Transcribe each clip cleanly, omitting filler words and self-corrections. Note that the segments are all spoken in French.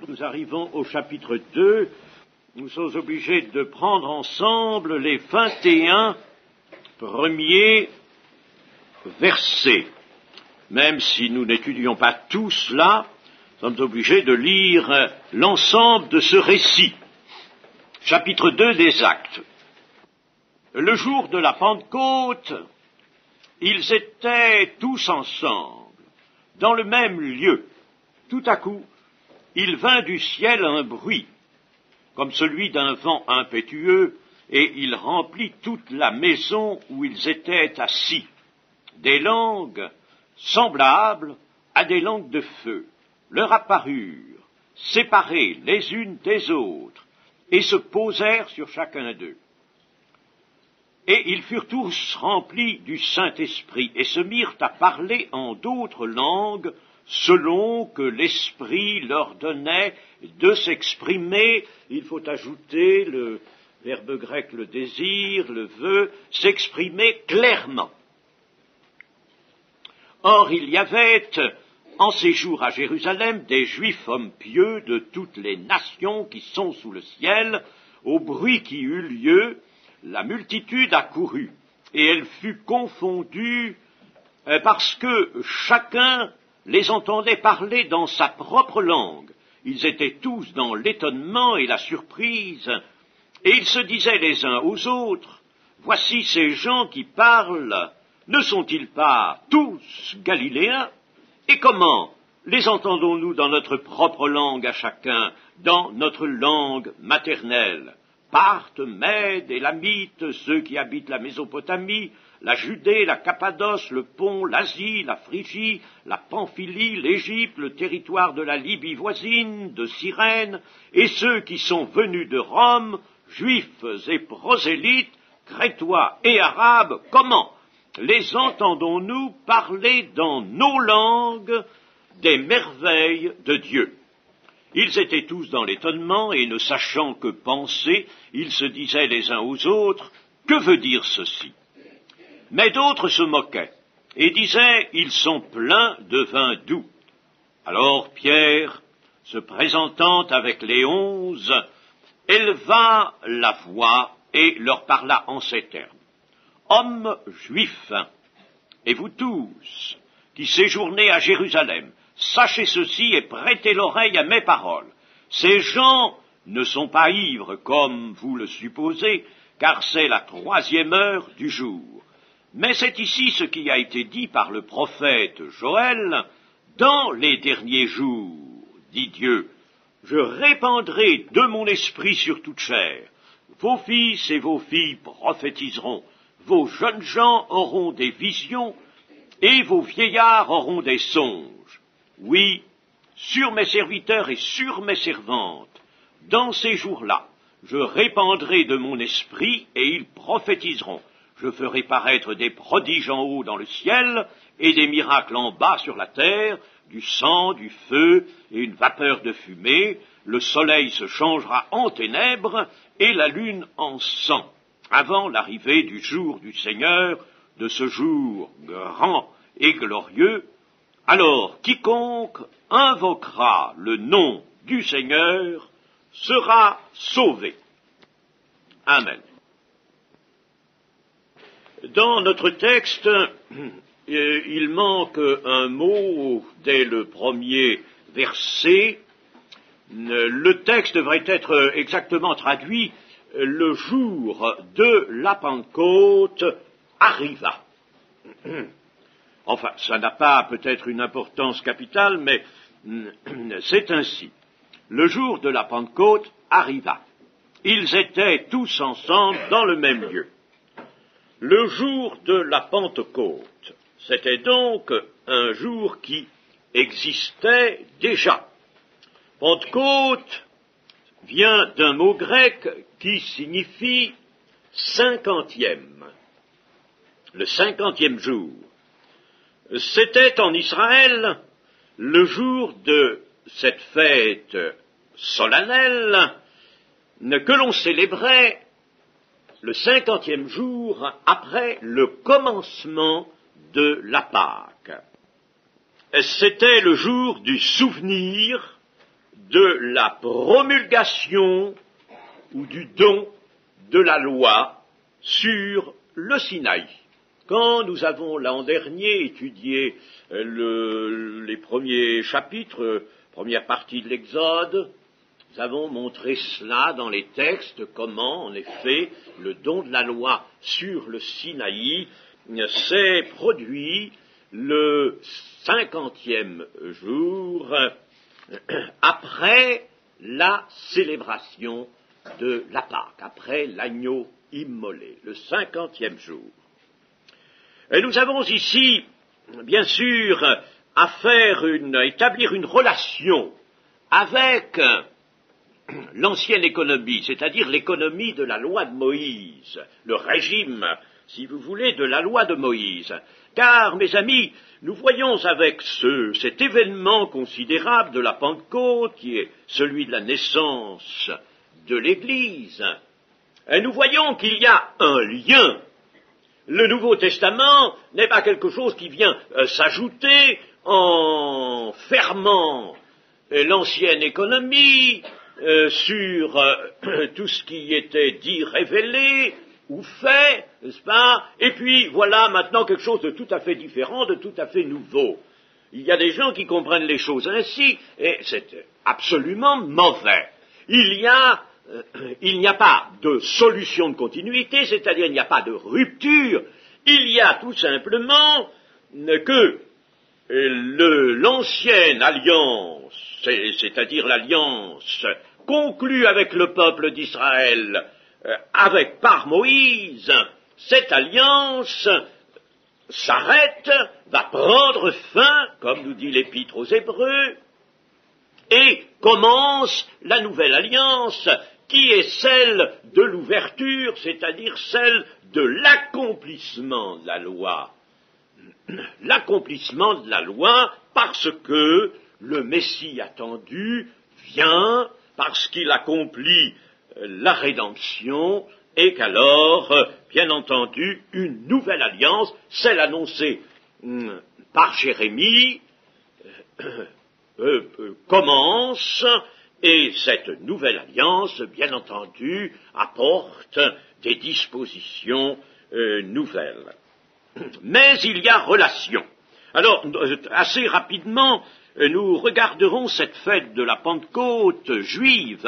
Nous arrivons au chapitre 2. Nous sommes obligés de prendre ensemble les 21 premiers versets. Même si nous n'étudions pas tout cela, nous sommes obligés de lire l'ensemble de ce récit. Chapitre 2 des Actes. Le jour de la Pentecôte, ils étaient tous ensemble, dans le même lieu. Tout à coup, il vint du ciel un bruit, comme celui d'un vent impétueux, et il remplit toute la maison où ils étaient assis. Des langues semblables à des langues de feu leur apparurent, séparées les unes des autres, et se posèrent sur chacun d'eux. Et ils furent tous remplis du Saint-Esprit, et se mirent à parler en d'autres langues, selon que l'Esprit leur donnait de s'exprimer. Il faut ajouter le verbe grec, le désir, le vœu, s'exprimer clairement. Or, il y avait en séjour à Jérusalem des Juifs hommes pieux de toutes les nations qui sont sous le ciel. Au bruit qui eut lieu, la multitude accourut, et elle fut confondue parce que chacun les entendait parler dans sa propre langue. Ils étaient tous dans l'étonnement et la surprise, et ils se disaient les uns aux autres, « Voici ces gens qui parlent, ne sont-ils pas tous Galiléens? Et comment les entendons-nous dans notre propre langue à chacun, dans notre langue maternelle? Parthes, Mèdes, Élamites, ceux qui habitent la Mésopotamie, la Judée, la Cappadoce, le Pont, l'Asie, la Phrygie, la Pamphylie, l'Égypte, le territoire de la Libye voisine, de Cyrène, et ceux qui sont venus de Rome, juifs et prosélytes, crétois et arabes, comment les entendons-nous parler dans nos langues des merveilles de Dieu? Ils étaient tous dans l'étonnement, et ne sachant que penser, ils se disaient les uns aux autres, « Que veut dire ceci ?» Mais d'autres se moquaient, et disaient, « Ils sont pleins de vin doux. » Alors Pierre, se présentant avec les 11, éleva la voix et leur parla en ces termes. « Hommes juifs, et vous tous, qui séjournez à Jérusalem, sachez ceci et prêtez l'oreille à mes paroles. Ces gens ne sont pas ivres comme vous le supposez, car c'est la 3e heure du jour. Mais c'est ici ce qui a été dit par le prophète Joël. Dans les derniers jours, dit Dieu, je répandrai de mon esprit sur toute chair. Vos fils et vos filles prophétiseront, vos jeunes gens auront des visions, et vos vieillards auront des songes. Oui, sur mes serviteurs et sur mes servantes, dans ces jours-là, je répandrai de mon esprit et ils prophétiseront. Je ferai paraître des prodiges en haut dans le ciel et des miracles en bas sur la terre, du sang, du feu et une vapeur de fumée. Le soleil se changera en ténèbres et la lune en sang, avant l'arrivée du jour du Seigneur, de ce jour grand et glorieux. Alors, quiconque invoquera le nom du Seigneur sera sauvé. Amen. Dans notre texte, il manque un mot dès le premier verset. Le texte devrait être exactement traduit « Le jour de la Pentecôte arriva ». Enfin, ça n'a pas peut-être une importance capitale, mais c'est ainsi. Le jour de la Pentecôte arriva. Ils étaient tous ensemble dans le même lieu. Le jour de la Pentecôte, c'était donc un jour qui existait déjà. Pentecôte vient d'un mot grec qui signifie 50e, le 50e jour. C'était en Israël le jour de cette fête solennelle que l'on célébrait le 50e jour après le commencement de la Pâque. C'était le jour du souvenir de la promulgation ou du don de la loi sur le Sinaï. Quand nous avons l'an dernier étudié les premiers chapitres, première partie de l'Exode, nous avons montré cela dans les textes, comment, en effet, le don de la loi sur le Sinaï s'est produit le 50e jour après la célébration de la Pâque, après l'agneau immolé, le 50e jour. Et nous avons ici, bien sûr, à établir une relation avec l'ancienne économie, c'est-à-dire l'économie de la loi de Moïse, le régime, si vous voulez, de la loi de Moïse. Car, mes amis, nous voyons avec cet événement considérable de la Pentecôte, qui est celui de la naissance de l'Église, et nous voyons qu'il y a un lien. Le Nouveau Testament n'est pas quelque chose qui vient s'ajouter en fermant l'ancienne économie sur tout ce qui était dit, révélé ou fait, n'est-ce pas? Et puis voilà maintenant quelque chose de tout à fait différent, de tout à fait nouveau. Il y a des gens qui comprennent les choses ainsi, et c'est absolument mauvais. Il n'y a pas de solution de continuité, c'est-à-dire il n'y a pas de rupture, il y a tout simplement que l'ancienne alliance, c'est-à-dire l'alliance conclue avec le peuple d'Israël, par Moïse, cette alliance s'arrête, va prendre fin, comme nous dit l'Épître aux Hébreux, et commence la nouvelle alliance, qui est celle de l'ouverture, c'est-à-dire celle de l'accomplissement de la loi. L'accomplissement de la loi parce que le Messie attendu vient, parce qu'il accomplit la rédemption, et qu'alors, bien entendu, une nouvelle alliance, celle annoncée par Jérémie, commence, et cette nouvelle alliance, bien entendu, apporte des dispositions nouvelles. Mais il y a relation. Alors, assez rapidement, nous regarderons cette fête de la Pentecôte juive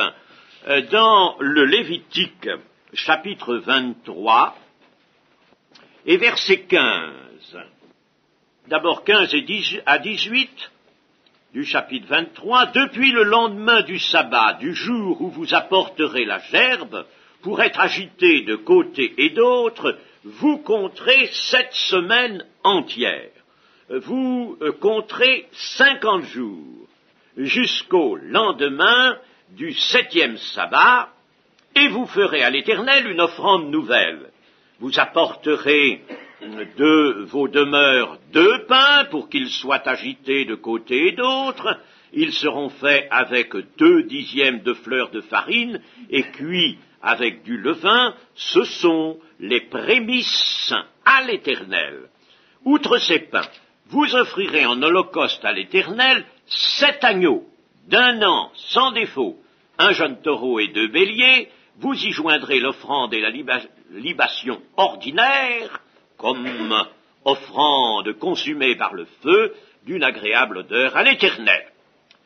dans le Lévitique, chapitre 23, et verset 15. D'abord 15 à 18 du chapitre 23. Depuis le lendemain du sabbat, du jour où vous apporterez la gerbe, pour être agité de côté et d'autre, vous compterez 7 semaines entières. Vous compterez 50 jours jusqu'au lendemain du 7e sabbat, et vous ferez à l'Éternel une offrande nouvelle. Vous apporterez de vos demeures 2 pains pour qu'ils soient agités de côté et d'autre. Ils seront faits avec 2 dixièmes de fleur de farine et cuits avec du levain. Ce sont les prémices à l'Éternel. Outre ces pains, vous offrirez en holocauste à l'Éternel 7 agneaux d'1 an sans défaut, 1 jeune taureau et 2 béliers. Vous y joindrez l'offrande et la libation ordinaire, comme offrande consumée par le feu, d'une agréable odeur à l'Éternel.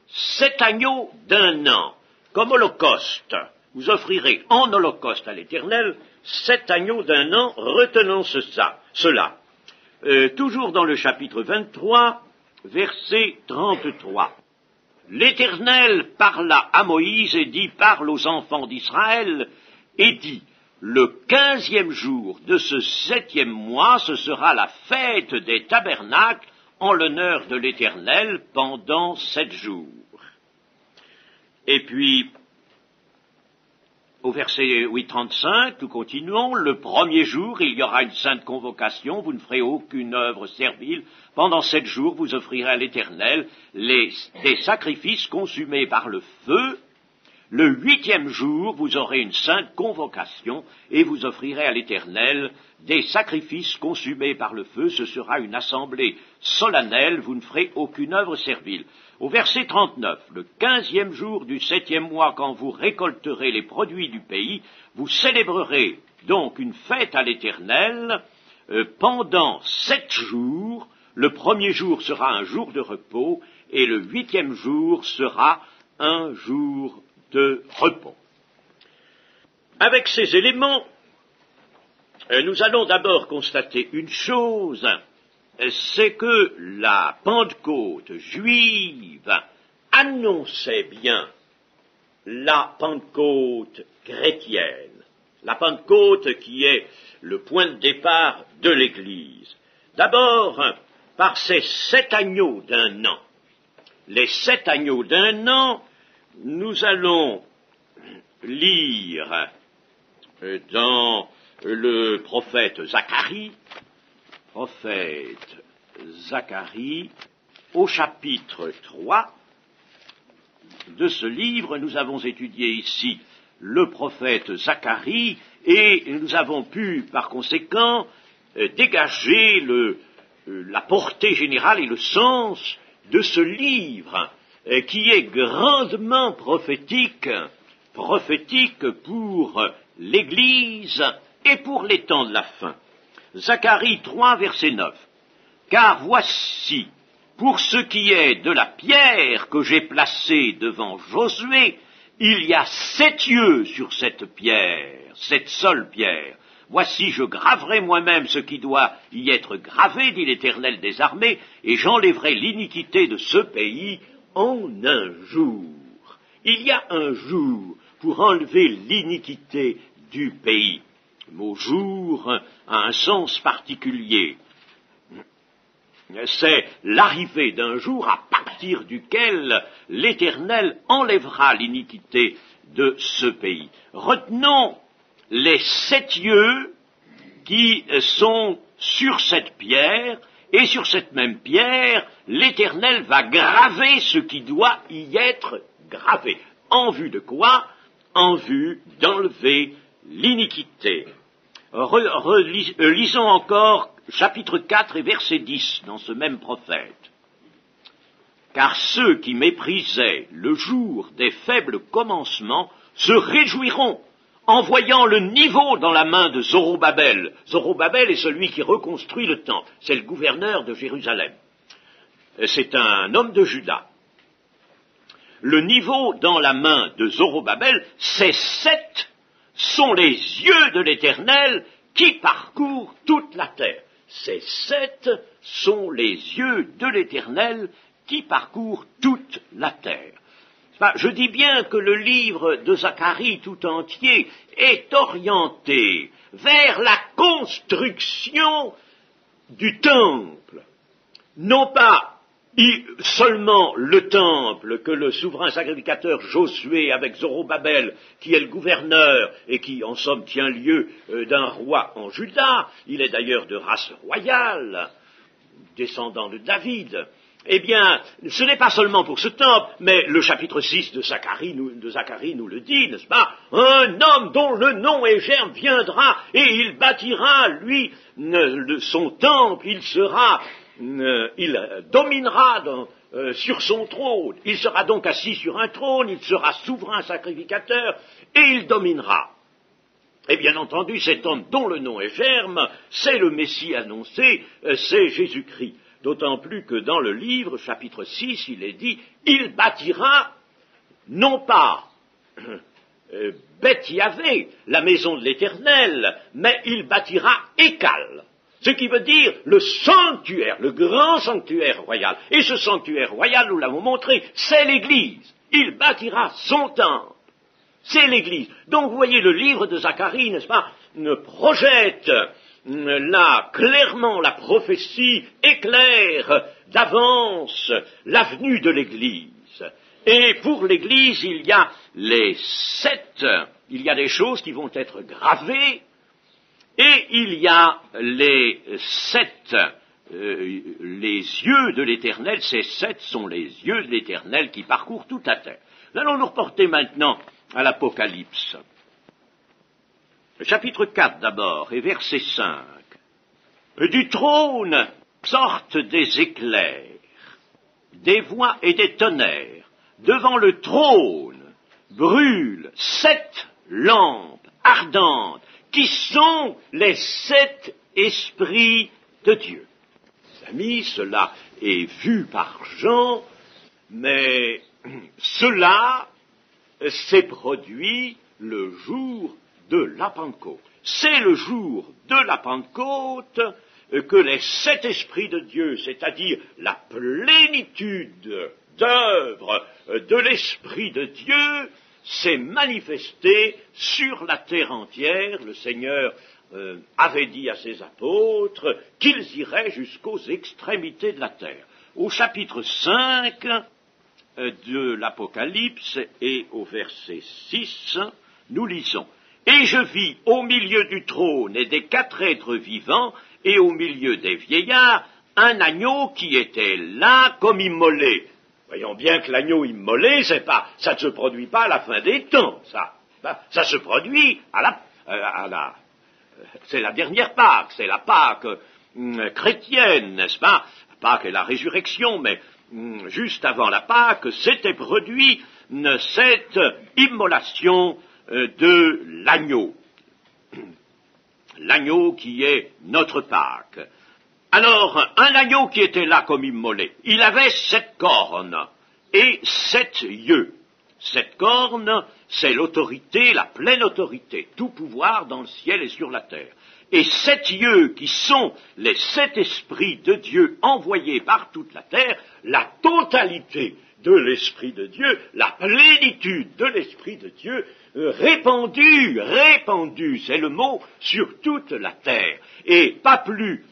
7 agneaux d'1 an, comme holocauste. Vous offrirez en holocauste à l'Éternel 7 agneaux d'1 an, retenant cela. Toujours dans le chapitre 23, verset 33. L'Éternel parla à Moïse et dit, parle aux enfants d'Israël, et dit, le 15e jour de ce 7e mois, ce sera la fête des tabernacles en l'honneur de l'Éternel pendant 7 jours. Et puis, au verset 35, nous continuons, le 1er jour, il y aura une sainte convocation, vous ne ferez aucune œuvre servile. Pendant 7 jours, vous offrirez à l'Éternel des sacrifices consumés par le feu. Le 8e jour, vous aurez une sainte convocation et vous offrirez à l'Éternel des sacrifices consumés par le feu. Ce sera une assemblée solennelle, vous ne ferez aucune œuvre servile. Au verset 39, le 15e jour du 7e mois, quand vous récolterez les produits du pays, vous célébrerez donc une fête à l'Éternel pendant 7 jours. Le premier jour sera un jour de repos et le 8e jour sera un jour de repos. Avec ces éléments, nous allons d'abord constater une chose, c'est que la Pentecôte juive annonçait bien la Pentecôte chrétienne, la Pentecôte qui est le point de départ de l'Église. D'abord, par ces 7 agneaux d'un an. Les 7 agneaux d'un an, nous allons lire dans le prophète Zacharie, au chapitre 3 de ce livre. Nous avons étudié ici le prophète Zacharie et nous avons pu, par conséquent, dégager la portée générale et le sens de ce livre qui est grandement prophétique pour l'Église et pour les temps de la fin. Zacharie 3, verset 9. Car voici, pour ce qui est de la pierre que j'ai placée devant Josué, il y a 7 yeux sur cette pierre, cette seule pierre. Voici, je graverai moi-même ce qui doit y être gravé, dit l'Éternel des armées, et j'enlèverai l'iniquité de ce pays en un jour. Il y a un jour pour enlever l'iniquité du pays. Le mot jour a un sens particulier. C'est l'arrivée d'un jour à partir duquel l'Éternel enlèvera l'iniquité de ce pays. Retenons les 7 yeux qui sont sur cette pierre, et sur cette même pierre, l'Éternel va graver ce qui doit y être gravé. En vue de quoi? En vue d'enlever l'iniquité. Lisons encore chapitre 4 et verset 10 dans ce même prophète. Car ceux qui méprisaient le jour des faibles commencements se réjouiront en voyant le niveau dans la main de Zorobabel. Zorobabel est celui qui reconstruit le temple. C'est le gouverneur de Jérusalem. C'est un homme de Juda. Le niveau dans la main de Zorobabel, ces 7 sont les yeux de l'Éternel qui parcourent toute la terre. Ces 7 sont les yeux de l'Éternel qui parcourent toute la terre. Je dis bien que le livre de Zacharie tout entier est orienté vers la construction du temple. Non pas seulement le temple que le souverain sacrificateur Josué avec Zorobabel, qui est le gouverneur et qui en somme tient lieu d'un roi en Juda, il est d'ailleurs de race royale, descendant de David. Eh bien, ce n'est pas seulement pour ce temple, mais le chapitre 6 de Zacharie nous le dit, n'est-ce pas? Un homme dont le nom est Germe viendra et il bâtira, lui, son temple, il dominera sur son trône. Il sera donc assis sur un trône, il sera souverain sacrificateur et il dominera. Et bien entendu, cet homme dont le nom est Germe, c'est le Messie annoncé, c'est Jésus-Christ. D'autant plus que dans le livre, chapitre 6, il est dit, il bâtira, non pas Beth Yavé, la maison de l'Éternel, mais il bâtira Écal, ce qui veut dire le sanctuaire, le grand sanctuaire royal. Et ce sanctuaire royal, nous l'avons montré, c'est l'Église. Il bâtira son temple. C'est l'Église. Donc vous voyez, le livre de Zacharie, n'est-ce pas, projette là, clairement, la prophétie éclaire d'avance l'avenue de l'Église. Et pour l'Église, il y a les 7, il y a des choses qui vont être gravées, et il y a les 7, les yeux de l'Éternel, ces 7 sont les yeux de l'Éternel qui parcourent toute la terre. Nous allons nous reporter maintenant à l'Apocalypse. Chapitre 4 d'abord, et verset 5. Du trône sortent des éclairs, des voix et des tonnerres. Devant le trône brûlent 7 lampes ardentes, qui sont les 7 esprits de Dieu. Amis, cela est vu par Jean, mais cela s'est produit le jour de la Pentecôte. C'est le jour de la Pentecôte que les 7 esprits de Dieu, c'est-à-dire la plénitude d'œuvre de l'Esprit de Dieu, s'est manifestée sur la terre entière. Le Seigneur avait dit à ses apôtres qu'ils iraient jusqu'aux extrémités de la terre. Au chapitre 5 de l'Apocalypse et au verset 6, nous lisons « Et je vis au milieu du trône et des 4 êtres vivants et au milieu des vieillards un agneau qui était là comme immolé. » Voyons bien que l'agneau immolé, ça ne se produit pas à la fin des temps, ça se produit c'est la dernière Pâque, c'est la Pâque chrétienne, n'est-ce pas? La Pâque est la résurrection, mais juste avant la Pâque, s'était produit cette immolation de l'agneau. L'agneau qui est notre Pâque. Alors, un agneau qui était là comme immolé, il avait 7 cornes et 7 yeux. 7 cornes, c'est l'autorité, la pleine autorité, tout pouvoir dans le ciel et sur la terre. Et 7 yeux qui sont les 7 esprits de Dieu envoyés par toute la terre, la totalité de l'Esprit de Dieu, la plénitude de l'Esprit de Dieu, répandue, c'est le mot, sur toute la terre. Et pas plus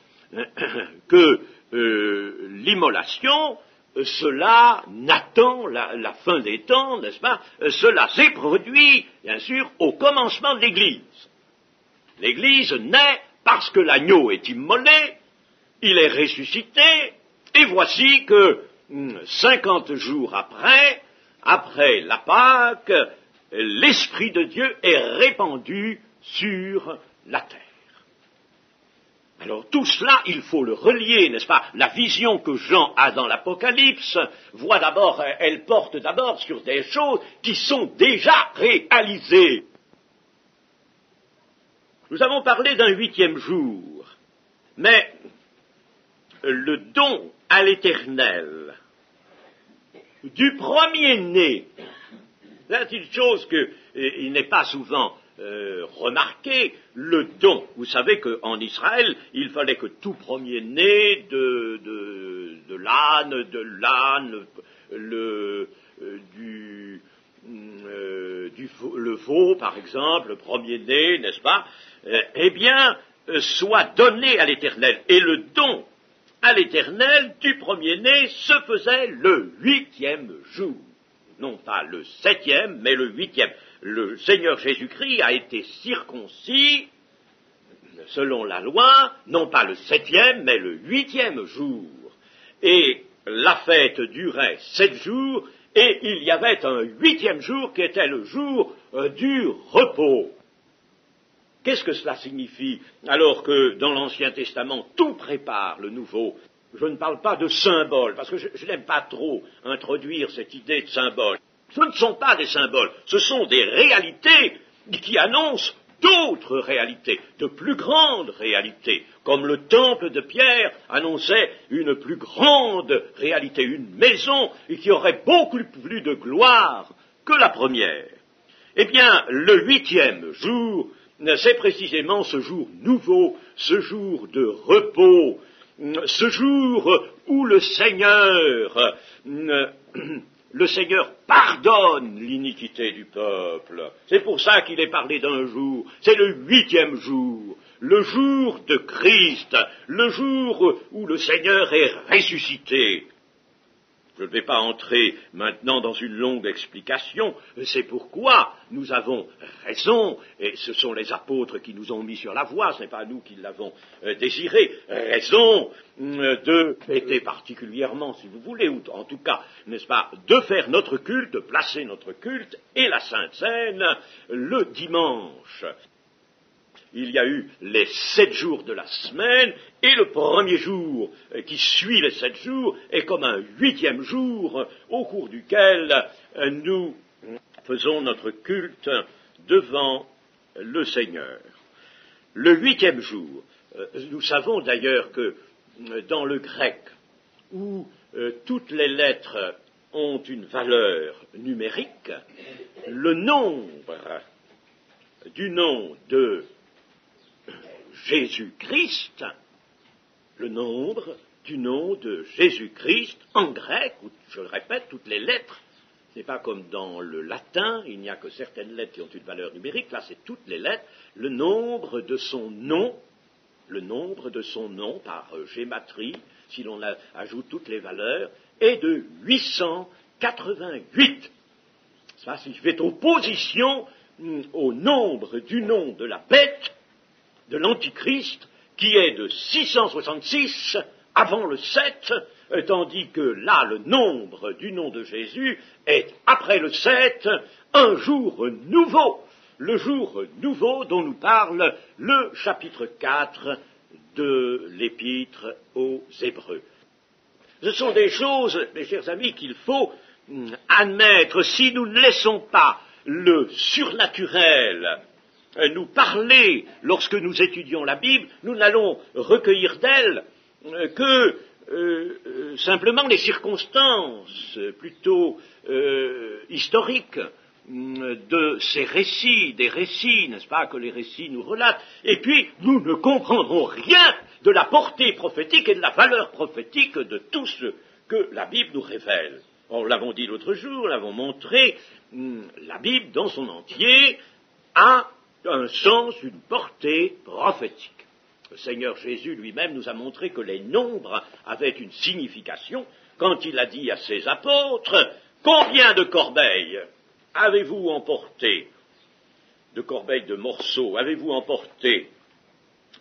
que l'immolation, cela n'attend la fin des temps, n'est-ce pas? Cela s'est produit, bien sûr, au commencement de l'Église. L'Église naît parce que l'agneau est immolé, il est ressuscité, et voici que 50 jours après la Pâque, l'Esprit de Dieu est répandu sur la terre. Alors tout cela, il faut le relier, n'est-ce pas? La vision que Jean a dans l'Apocalypse, elle porte d'abord sur des choses qui sont déjà réalisées. Nous avons parlé d'un 8e jour, mais le don à l'Éternel du premier-né, c'est une chose qu'il n'est pas souvent remarqué, le don. Vous savez qu'en Israël, il fallait que tout premier-né de l'âne, le veau, par exemple, le premier-né, n'est-ce pas, soit donné à l'Éternel. Et le don à l'Éternel du premier-né se faisait le 8e jour. Non pas le 7e, mais le 8e. Le Seigneur Jésus-Christ a été circoncis, selon la loi, non pas le 7e, mais le 8e jour. Et la fête durait 7 jours, et il y avait un 8e jour qui était le jour du repos. Qu'est-ce que cela signifie, alors que dans l'Ancien Testament, tout prépare le Nouveau? Je ne parle pas de symboles, parce que je n'aime pas trop introduire cette idée de symbole. Ce ne sont pas des symboles, ce sont des réalités qui annoncent d'autres réalités, de plus grandes réalités, comme le temple de Pierre annonçait une plus grande réalité, une maison qui aurait beaucoup plus de gloire que la première. Eh bien, le 8e jour, c'est précisément ce jour nouveau, ce jour de repos, ce jour où le Seigneur pardonne l'iniquité du peuple. C'est pour ça qu'il est parlé d'un jour. C'est le 8e jour, le jour de Christ, le jour où le Seigneur est ressuscité. Je ne vais pas entrer maintenant dans une longue explication, c'est pourquoi nous avons raison, et ce sont les apôtres qui nous ont mis sur la voie, ce n'est pas nous qui l'avons désiré, raison de fêter particulièrement, si vous voulez, ou en tout cas, n'est-ce pas, de faire notre culte, de placer notre culte et la Sainte Seine le dimanche. Il y a eu les 7 jours de la semaine, et le premier jour qui suit les 7 jours est comme un 8e jour au cours duquel nous faisons notre culte devant le Seigneur. Le 8e jour, nous savons d'ailleurs que dans le grec, où toutes les lettres ont une valeur numérique, le nombre du nom de Jésus-Christ, le nombre du nom de Jésus-Christ en grec, où, je le répète, toutes les lettres, ce n'est pas comme dans le latin, il n'y a que certaines lettres qui ont une valeur numérique, là c'est toutes les lettres, le nombre de son nom par gématrie, si l'on ajoute toutes les valeurs, est de 888. Ça, si je fais opposition au nombre du nom de la bête, de l'Antichrist, qui est de 666 avant le 7, tandis que là, le nombre du nom de Jésus est, après le 7, un jour nouveau, le jour nouveau dont nous parle le chapitre 4 de l'Épître aux Hébreux. Ce sont des choses, mes chers amis, qu'il faut admettre. Si nous ne laissons pas le surnaturel nous parler lorsque nous étudions la Bible, nous n'allons recueillir d'elle que simplement les circonstances plutôt historiques de ces récits, des récits, n'est-ce pas, que les récits nous relatent, et puis nous ne comprendrons rien de la portée prophétique et de la valeur prophétique de tout ce que la Bible nous révèle. Nous l'avons dit l'autre jour, nous l'avons montré, la Bible dans son entier a un sens, une portée prophétique. Le Seigneur Jésus lui-même nous a montré que les nombres avaient une signification quand il a dit à ses apôtres « Combien de corbeilles avez-vous emporté, de corbeilles de morceaux, avez-vous emporté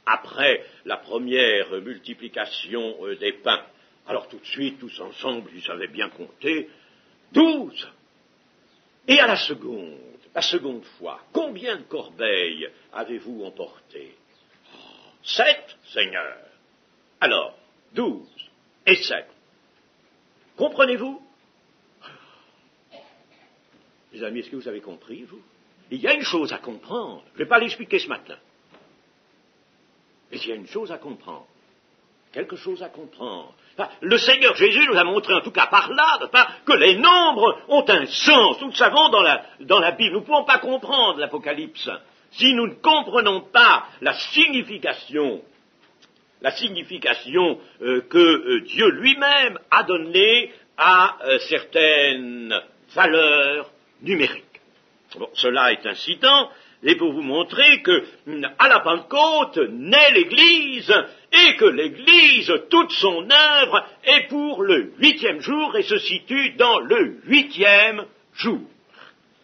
après la première multiplication des pains ?» Alors tout de suite, tous ensemble, ils savaient bien compter 12. Et à la seconde fois, combien de corbeilles avez-vous emporté? 7, Seigneur. Alors, 12 et 7. Comprenez-vous? Les amis, est-ce que vous avez compris, vous? Il y a une chose à comprendre. Je ne vais pas l'expliquer ce matin. Mais il y a une chose à comprendre. Quelque chose à comprendre. Enfin, le Seigneur Jésus nous a montré, en tout cas par là, que les nombres ont un sens. Nous le savons dans la Bible. Nous ne pouvons pas comprendre l'Apocalypse si nous ne comprenons pas la signification que Dieu lui-même a donnée à certaines valeurs numériques. Bon, cela est incident, et pour vous montrer que à la Pentecôte naît l'Église, et que l'Église, toute son œuvre, est pour le 8e jour et se situe dans le 8e jour,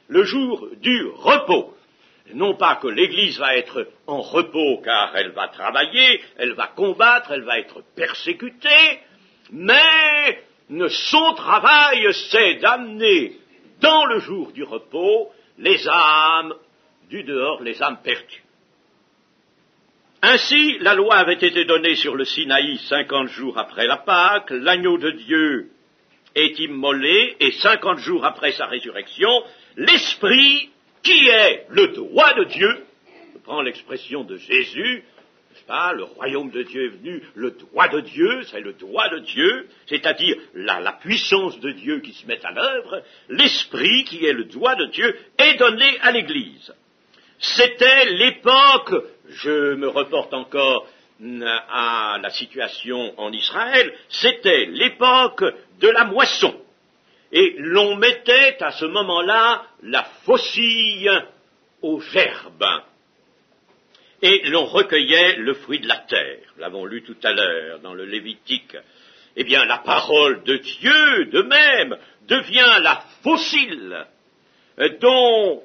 le jour du repos. Non pas que l'Église va être en repos car elle va travailler, elle va combattre, elle va être persécutée, mais son travail c'est d'amener dans le jour du repos les âmes du dehors, les âmes perdues. Ainsi, la loi avait été donnée sur le Sinaï 50 jours après la Pâque, l'agneau de Dieu est immolé, et 50 jours après sa résurrection, l'Esprit, qui est le doigt de Dieu, je prends l'expression de Jésus, n'est-ce pas, le royaume de Dieu est venu, le doigt de Dieu, c'est le doigt de Dieu, c'est-à-dire la puissance de Dieu qui se met à l'œuvre, l'Esprit, qui est le doigt de Dieu, est donné à l'Église. C'était l'époque, je me reporte encore à la situation en Israël, c'était l'époque de la moisson. Et l'on mettait à ce moment-là la faucille aux gerbes. Et l'on recueillait le fruit de la terre. Nous l'avons lu tout à l'heure dans le Lévitique. eh bien la parole de Dieu, de même, devient la fossile dont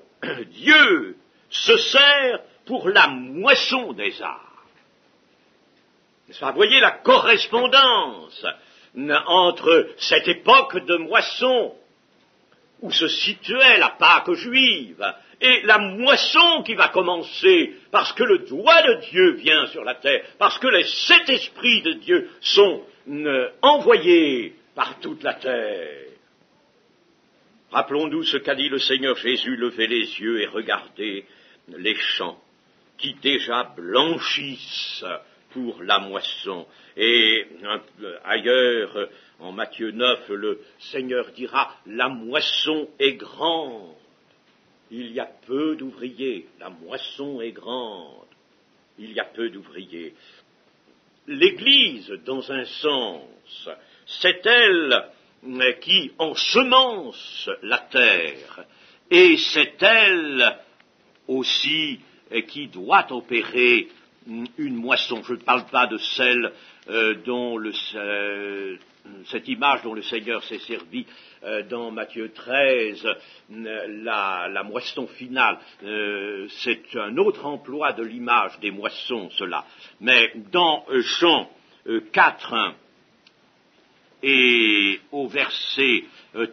Dieu se sert pour la moisson des arts. Vous voyez la correspondance entre cette époque de moisson où se situait la Pâque juive et la moisson qui va commencer parce que le doigt de Dieu vient sur la terre, parce que les 7 esprits de Dieu sont envoyés par toute la terre. Rappelons-nous ce qu'a dit le Seigneur Jésus, levez les yeux et regardez les champs qui déjà blanchissent pour la moisson. Et ailleurs, en Matthieu 9, le Seigneur dira, la moisson est grande. Il y a peu d'ouvriers, la moisson est grande. Il y a peu d'ouvriers. L'Église, dans un sens, c'est elle qui ensemence la terre, et c'est elle aussi qui doit opérer une moisson. Je ne parle pas de celle dont cette image dont le Seigneur s'est servi dans Matthieu 13, la moisson finale. C'est un autre emploi de l'image des moissons, cela. Mais dans Jean 4 et au verset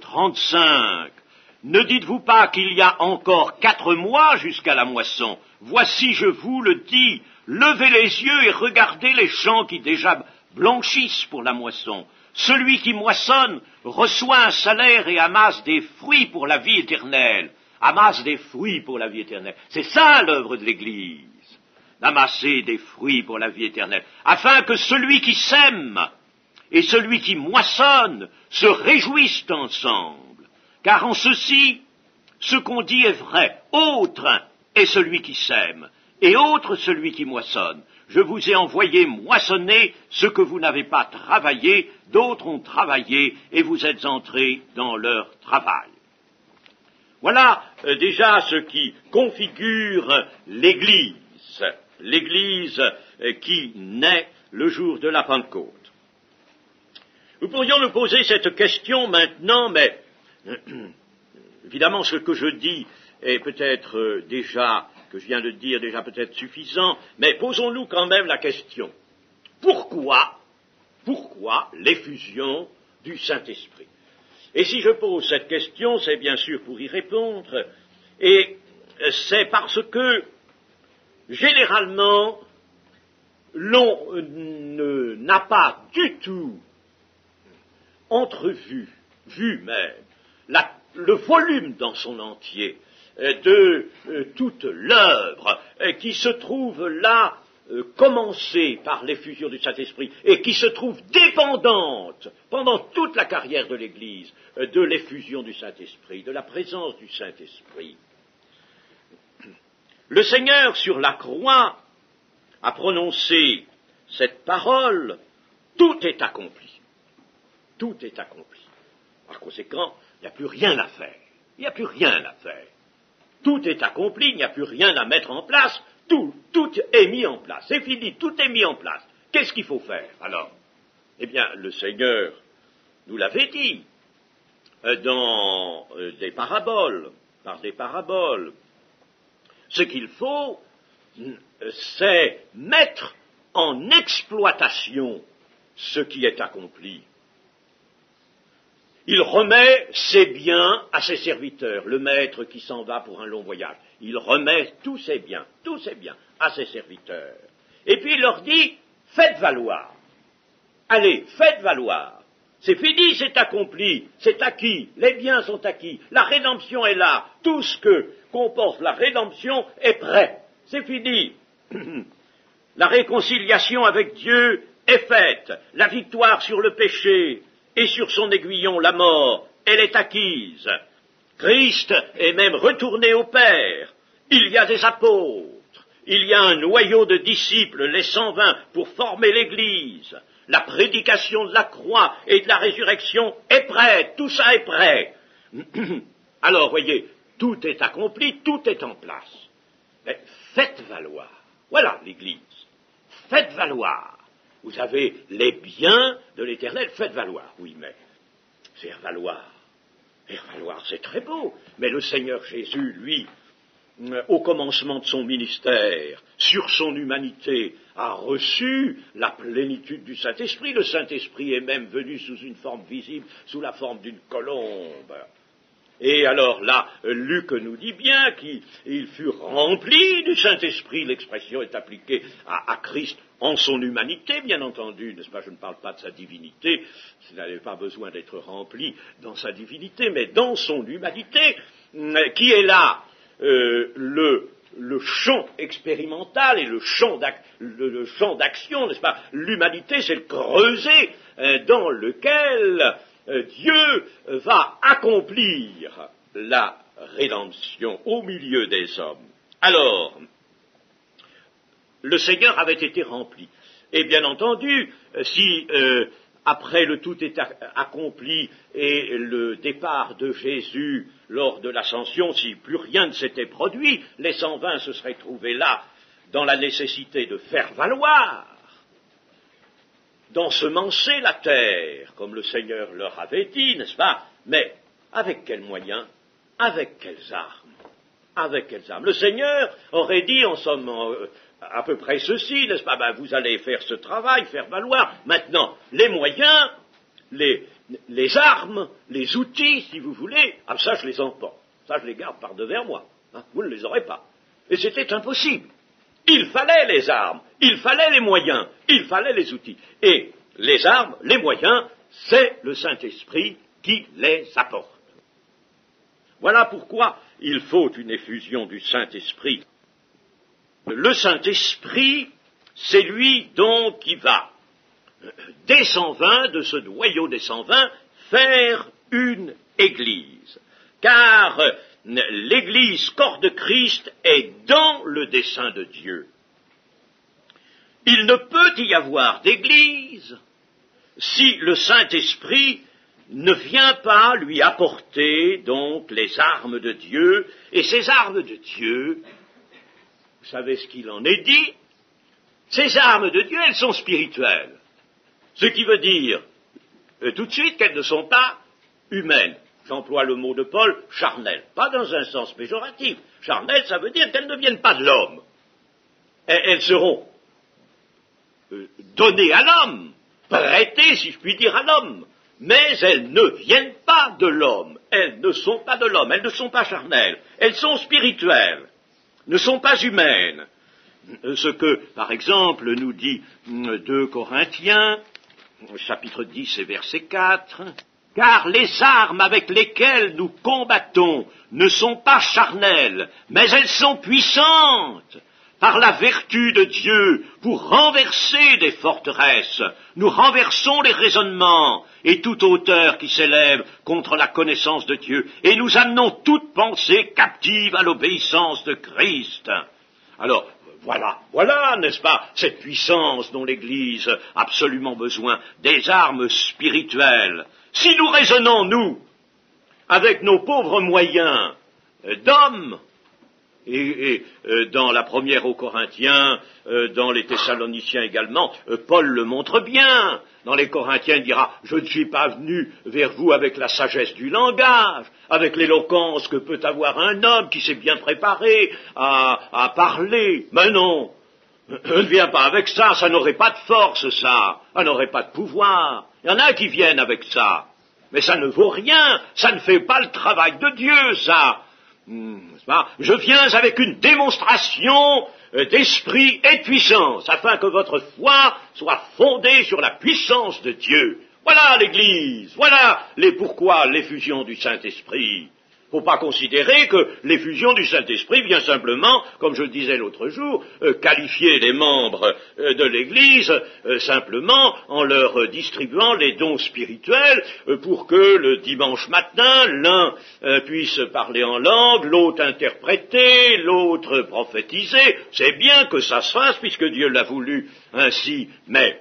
35, ne dites-vous pas qu'il y a encore 4 mois jusqu'à la moisson? Voici, je vous le dis, levez les yeux et regardez les champs qui déjà blanchissent pour la moisson. Celui qui moissonne reçoit un salaire et amasse des fruits pour la vie éternelle. Amasse des fruits pour la vie éternelle. C'est ça l'œuvre de l'Église, d'amasser des fruits pour la vie éternelle, afin que celui qui sème et celui qui moissonne se réjouissent ensemble. Car en ceci, ce qu'on dit est vrai. Autre est celui qui sème, et autre celui qui moissonne. Je vous ai envoyé moissonner ce que vous n'avez pas travaillé, d'autres ont travaillé, et vous êtes entrés dans leur travail. Voilà déjà ce qui configure l'Église, l'Église qui naît le jour de la Pentecôte. Nous pourrions nous poser cette question maintenant, mais évidemment ce que je dis est peut-être déjà, que je viens de dire, déjà peut-être suffisant, mais posons-nous quand même la question. Pourquoi l'effusion du Saint-Esprit? Et si je pose cette question, c'est bien sûr pour y répondre, et c'est parce que, généralement, l'on n'a pas du tout entrevu, vu même, le volume dans son entier de toute l'œuvre qui se trouve là, commencée par l'effusion du Saint-Esprit, et qui se trouve dépendante pendant toute la carrière de l'Église de l'effusion du Saint-Esprit, de la présence du Saint-Esprit. Le Seigneur, sur la croix, a prononcé cette parole, tout est accompli. Tout est accompli. Par conséquent, il n'y a plus rien à faire. Il n'y a plus rien à faire. Tout est accompli, il n'y a plus rien à mettre en place. Tout est mis en place. C'est fini, tout est mis en place. Qu'est-ce qu'il faut faire, alors? Eh bien, le Seigneur nous l'avait dit dans des paraboles, par des paraboles. Ce qu'il faut, c'est mettre en exploitation ce qui est accompli. Il remet ses biens à ses serviteurs, le maître qui s'en va pour un long voyage. Il remet tous ses biens à ses serviteurs. Et puis il leur dit, faites valoir. Allez, faites valoir. C'est fini, c'est accompli, c'est acquis, les biens sont acquis, la rédemption est là, tout ce que comporte la rédemption est prêt. C'est fini. La réconciliation avec Dieu est faite, la victoire sur le péché et sur son aiguillon, la mort, elle est acquise. Christ est même retourné au Père. Il y a des apôtres, il y a un noyau de disciples, les 120, pour former l'Église. La prédication de la croix et de la résurrection est prête, tout ça est prêt. Alors, voyez, tout est accompli, tout est en place. Mais faites valoir. Voilà l'Église. Faites valoir. vous avez les biens de l'Éternel, faites valoir. Oui, mais faire valoir, c'est très beau. Mais le Seigneur Jésus, lui, au commencement de son ministère, sur son humanité, a reçu la plénitude du Saint-Esprit. Le Saint-Esprit est même venu sous une forme visible, sous la forme d'une colombe. Et alors là, Luc nous dit bien qu'il fut rempli du Saint-Esprit. L'expression est appliquée à Christ en son humanité, bien entendu, n'est-ce pas? Je ne parle pas de sa divinité, il n'avait pas besoin d'être rempli dans sa divinité, mais dans son humanité, qui est là le champ expérimental et le champ d'action, n'est-ce pas? L'humanité, c'est le creuset dans lequel Dieu va accomplir la rédemption au milieu des hommes. Alors, le Seigneur avait été rempli. Et bien entendu, si après le tout est accompli et le départ de Jésus lors de l'ascension, si plus rien ne s'était produit, les 120 se seraient trouvés là dans la nécessité de faire valoir, d'ensemencer la terre, comme le Seigneur leur avait dit, n'est-ce pas? Mais avec quels moyens? Avec quelles armes? Avec quelles armes? Le Seigneur aurait dit, en somme, à peu près ceci, n'est-ce pas? Vous allez faire ce travail, faire valoir. Maintenant, les moyens, les armes, les outils, si vous voulez, ça je les emporte. Ça je les garde par devers moi. Vous ne les aurez pas. Et c'était impossible. Il fallait les armes, il fallait les moyens, il fallait les outils. Et les armes, les moyens, c'est le Saint-Esprit qui les apporte. Voilà pourquoi il faut une effusion du Saint-Esprit. Le Saint-Esprit, c'est lui donc qui va, des 120, de ce noyau des 120, faire une Église. Car l'Église, corps de Christ, est dans le dessein de Dieu. Il ne peut y avoir d'Église si le Saint-Esprit ne vient pas lui apporter donc les armes de Dieu, et ces armes de Dieu, vous savez ce qu'il en est dit, ces armes de Dieu, elles sont spirituelles, ce qui veut dire tout de suite qu'elles ne sont pas humaines. J'emploie le mot de Paul, charnel, pas dans un sens péjoratif. Charnel, ça veut dire qu'elles ne viennent pas de l'homme. Elles seront données à l'homme, prêtées, si je puis dire, à l'homme, mais elles ne viennent pas de l'homme. Elles ne sont pas de l'homme, elles ne sont pas charnelles, elles sont spirituelles, ne sont pas humaines. Ce que, par exemple, nous dit 2 Corinthiens, chapitre 10 et verset 4, « Car les armes avec lesquelles nous combattons ne sont pas charnelles, mais elles sont puissantes par la vertu de Dieu pour renverser des forteresses. Nous renversons les raisonnements et toute hauteur qui s'élève contre la connaissance de Dieu, et nous amenons toute pensée captive à l'obéissance de Christ. » Alors, voilà, n'est-ce pas, cette puissance dont l'Église a absolument besoin, des armes spirituelles. Si nous raisonnons, nous, avec nos pauvres moyens d'hommes, et dans la première aux Corinthiens, dans les Thessaloniciens également, Paul le montre bien. Dans les Corinthiens, il dira « Je ne suis pas venu vers vous avec la sagesse du langage, avec l'éloquence que peut avoir un homme qui s'est bien préparé à parler. Mais non, je ne viens pas avec ça, ça n'aurait pas de force, ça n'aurait pas de pouvoir. Il y en a qui viennent avec ça, mais ça ne vaut rien, ça ne fait pas le travail de Dieu, ça. Je viens avec une démonstration d'esprit et de puissance, afin que votre foi soit fondée sur la puissance de Dieu. Voilà l'Église, voilà pourquoi l'effusion du Saint-Esprit. Il ne faut pas considérer que l'effusion du Saint-Esprit vient simplement, comme je le disais l'autre jour, qualifier les membres de l'Église simplement en leur distribuant les dons spirituels pour que le dimanche matin, l'un puisse parler en langue, l'autre interpréter, l'autre prophétiser. C'est bien que ça se fasse puisque Dieu l'a voulu ainsi, mais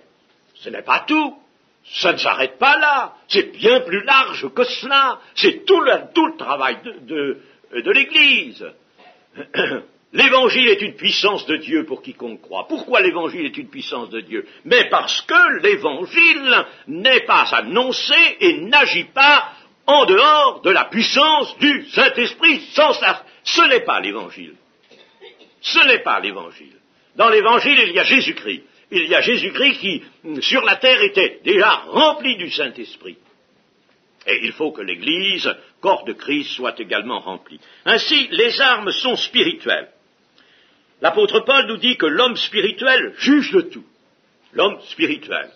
ce n'est pas tout. Ça ne s'arrête pas là, c'est bien plus large que cela, c'est tout le travail de l'Église. L'évangile est une puissance de Dieu pour quiconque croit. Pourquoi l'évangile est une puissance de Dieu? Mais parce que l'évangile n'est pas annoncé et n'agit pas en dehors de la puissance du Saint-Esprit. Sans ça, ce n'est pas l'évangile. Ce n'est pas l'évangile. Dans l'évangile, il y a Jésus-Christ. Il y a Jésus-Christ qui, sur la terre, était déjà rempli du Saint-Esprit. Et il faut que l'Église, corps de Christ, soit également remplie. Ainsi, les armes sont spirituelles. L'apôtre Paul nous dit que l'homme spirituel juge de tout. L'homme spirituel.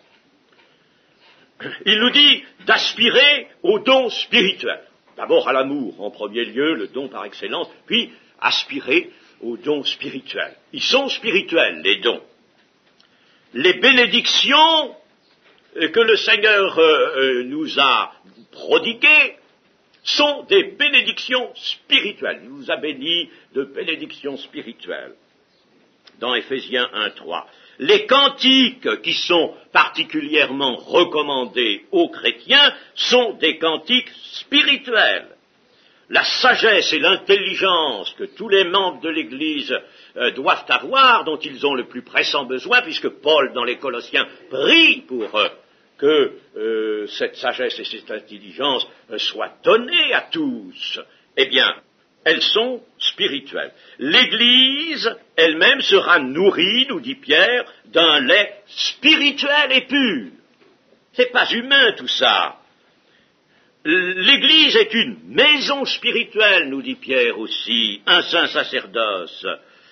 Il nous dit d'aspirer au don spirituel. D'abord à l'amour, en premier lieu, le don par excellence, puis aspirer au don spirituel. Ils sont spirituels, les dons. Les bénédictions que le Seigneur nous a prodiguées sont des bénédictions spirituelles. Il nous a bénis de bénédictions spirituelles. Dans Éphésiens 1:3. Les cantiques qui sont particulièrement recommandés aux chrétiens sont des cantiques spirituels. La sagesse et l'intelligence que tous les membres de l'Église doivent avoir, dont ils ont le plus pressant besoin, puisque Paul, dans les Colossiens, prie pour que cette sagesse et cette intelligence soient données à tous, eh bien, elles sont spirituelles. L'Église elle-même sera nourrie, nous dit Pierre, d'un lait spirituel et pur. C'est pas humain tout ça. L'Église est une maison spirituelle, nous dit Pierre aussi, un saint sacerdoce.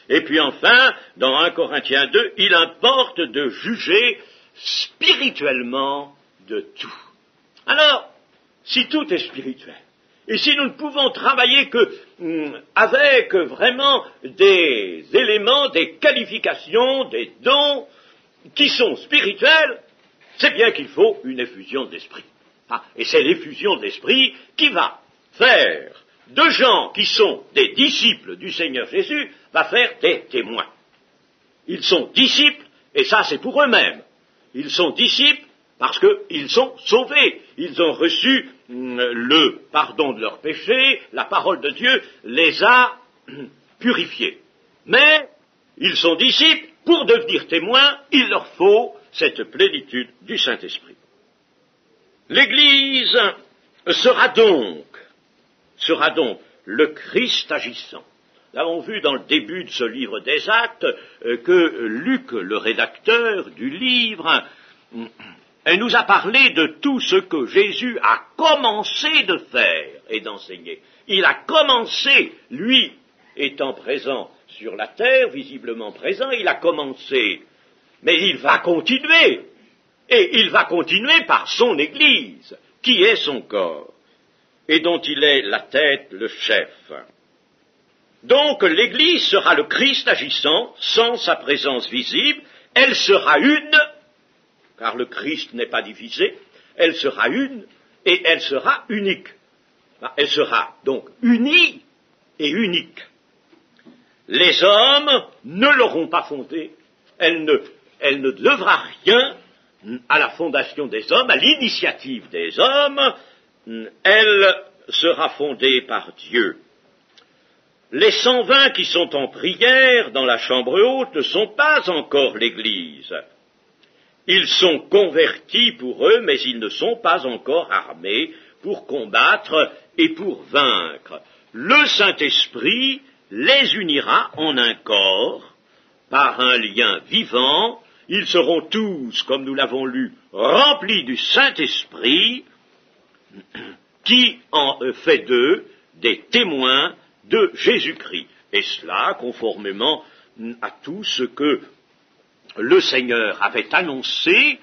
Et puis enfin, dans 1 Corinthiens 2, il importe de juger spirituellement de tout. Alors, si tout est spirituel, et si nous ne pouvons travailler que avec vraiment des éléments, des qualifications, des dons qui sont spirituels, c'est bien qu'il faut une effusion d'esprit. Et c'est l'effusion d'esprit qui va faire de gens qui sont des disciples du Seigneur Jésus, va faire des témoins. Ils sont disciples, et ça c'est pour eux-mêmes. Ils sont disciples parce qu'ils sont sauvés. Ils ont reçu le pardon de leurs péchés, la parole de Dieu les a purifiés. Mais ils sont disciples, pour devenir témoins, il leur faut cette plénitude du Saint-Esprit. L'Église sera donc le Christ agissant. Nous avons vu dans le début de ce livre des Actes que Luc, le rédacteur du livre, nous a parlé de tout ce que Jésus a commencé de faire et d'enseigner. Il a commencé, lui étant présent sur la terre, visiblement présent, il a commencé, mais il va continuer. Et il va continuer par son Église, qui est son corps, et dont il est la tête, le chef. Donc l'Église sera le Christ agissant, sans sa présence visible, elle sera une, car le Christ n'est pas divisé, elle sera une, et elle sera unique. Elle sera donc unie et unique. Les hommes ne l'auront pas fondée, elle ne devra rien à la fondation des hommes, à l'initiative des hommes, elle sera fondée par Dieu. Les 120 qui sont en prière dans la chambre haute ne sont pas encore l'Église. Ils sont convertis pour eux, mais ils ne sont pas encore armés pour combattre et pour vaincre. Le Saint-Esprit les unira en un corps par un lien vivant. Ils seront tous, comme nous l'avons lu, remplis du Saint-Esprit qui en fait d'eux des témoins de Jésus-Christ. Et cela conformément à tout ce que le Seigneur avait annoncé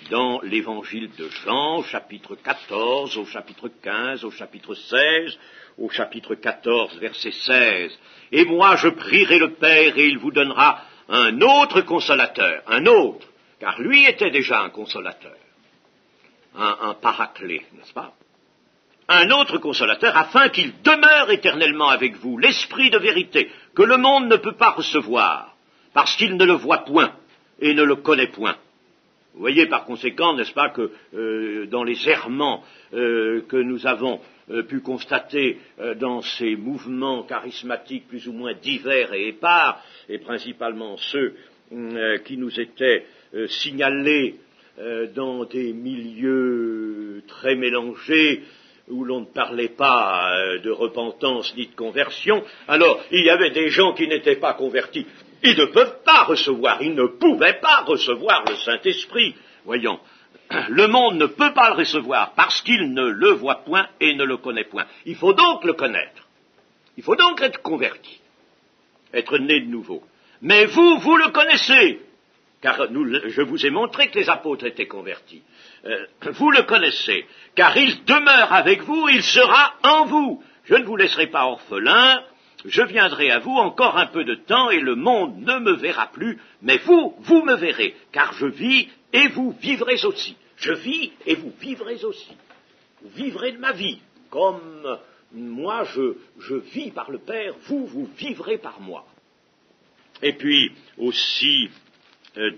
dans l'évangile de Jean, au chapitre 14, au chapitre 15, au chapitre 16, au chapitre 14, verset 16. « Et moi je prierai le Père et il vous donnera un autre consolateur, un autre, car lui était déjà un consolateur, un paraclet, n'est-ce pas? Un autre consolateur, afin qu'il demeure éternellement avec vous, l'esprit de vérité, que le monde ne peut pas recevoir, parce qu'il ne le voit point et ne le connaît point. » Vous voyez par conséquent, n'est-ce pas, que dans les errements que nous avons pu constater dans ces mouvements charismatiques plus ou moins divers et épars, et principalement ceux qui nous étaient signalés dans des milieux très mélangés, où l'on ne parlait pas de repentance ni de conversion, alors il y avait des gens qui n'étaient pas convertis. Ils ne peuvent pas recevoir, ils ne pouvaient pas recevoir le Saint-Esprit. Voyons, le monde ne peut pas le recevoir parce qu'il ne le voit point et ne le connaît point. Il faut donc le connaître. Il faut donc être converti, être né de nouveau. Mais vous, vous le connaissez, car je vous ai montré que les apôtres étaient convertis. Vous le connaissez, car il demeure avec vous, il sera en vous. Je ne vous laisserai pas orphelin, je viendrai à vous encore un peu de temps, et le monde ne me verra plus, mais vous, vous me verrez, car je vis et vous vivrez aussi. Je vis et vous vivrez aussi. Vous vivrez de ma vie, comme moi je vis par le Père, vous, vous vivrez par moi. Et puis aussi,